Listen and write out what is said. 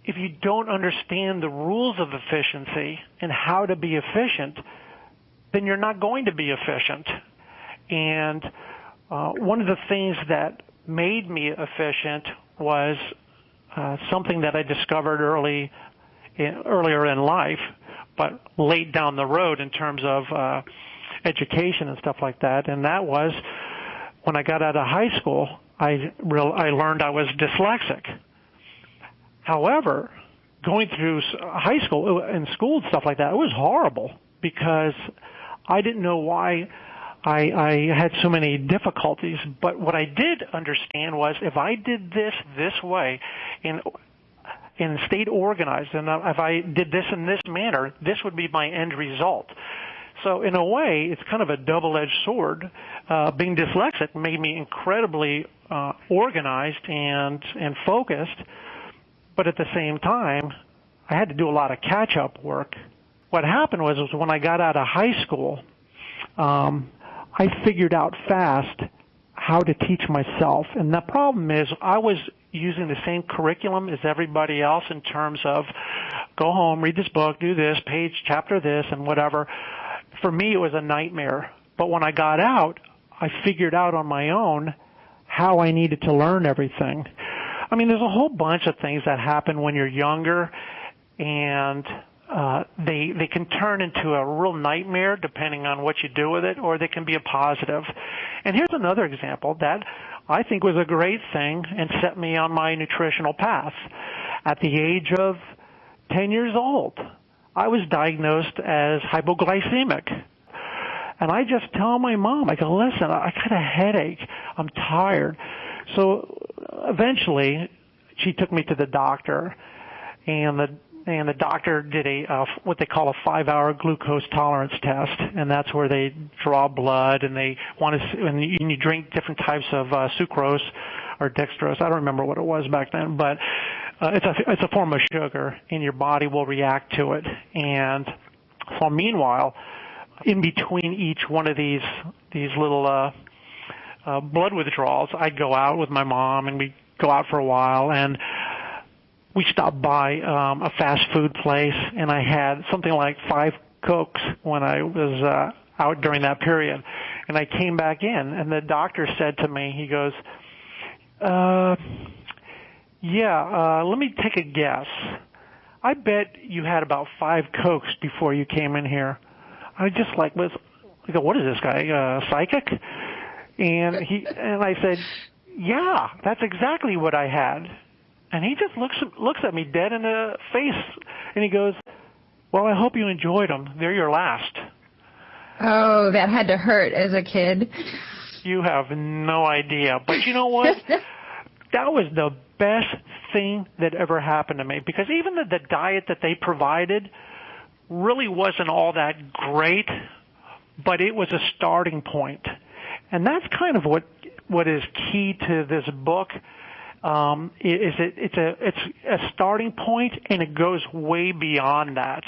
if you don't understand the rules of efficiency and how to be efficient, then you're not going to be efficient. And one of the things that made me efficient was something that I discovered earlier in life, but late down the road in terms of education and stuff like that. And that was when I got out of high school, I learned I was dyslexic. However, going through high school and school and stuff like that, it was horrible because I didn't know why I had so many difficulties. But what I did understand was if I did this way and stayed organized, and if I did this in this manner, this would be my end result. So in a way, it's kind of a double-edged sword. Being dyslexic made me incredibly organized and focused, but at the same time, I had to do a lot of catch-up work. What happened was when I got out of high school, I figured out fast how to teach myself. And the problem is I was using the same curriculum as everybody else in terms of go home, read this book, do this, page, chapter this, and whatever. For me, it was a nightmare. But when I got out, I figured out on my own how I needed to learn everything. I mean, there's a whole bunch of things that happen when you're younger, and they can turn into a real nightmare depending on what you do with it, or they can be a positive. And here's another example that I think was a great thing and set me on my nutritional path. At the age of 10 years old, I was diagnosed as hypoglycemic. And I just tell my mom, I go, listen, I got a headache. I'm tired. So eventually, she took me to the doctor, and the doctor did what they call a 5-hour glucose tolerance test, and that's where they draw blood and they want to, and you drink different types of sucrose or dextrose. I don't remember what it was back then, but it's a form of sugar, and your body will react to it. And so meanwhile, in between each one of these little blood withdrawals, I'd go out with my mom, and we'd go out for a while, and we stopped by a fast food place, and I had something like 5 Cokes when I was out during that period. And I came back in, and the doctor said to me, he goes, let me take a guess. I bet you had about 5 Cokes before you came in here. I just I go, what is this guy, psychic? And I said, yeah, that's exactly what I had. And he just looks at me dead in the face, and he goes, well, I hope you enjoyed them. They're your last. Oh, that had to hurt as a kid. You have no idea. But you know what? That was the best thing that ever happened to me, because even the diet that they provided really wasn't all that great, but it was a starting point. And that's kind of what is key to this book. It's a starting point, and it goes way beyond that.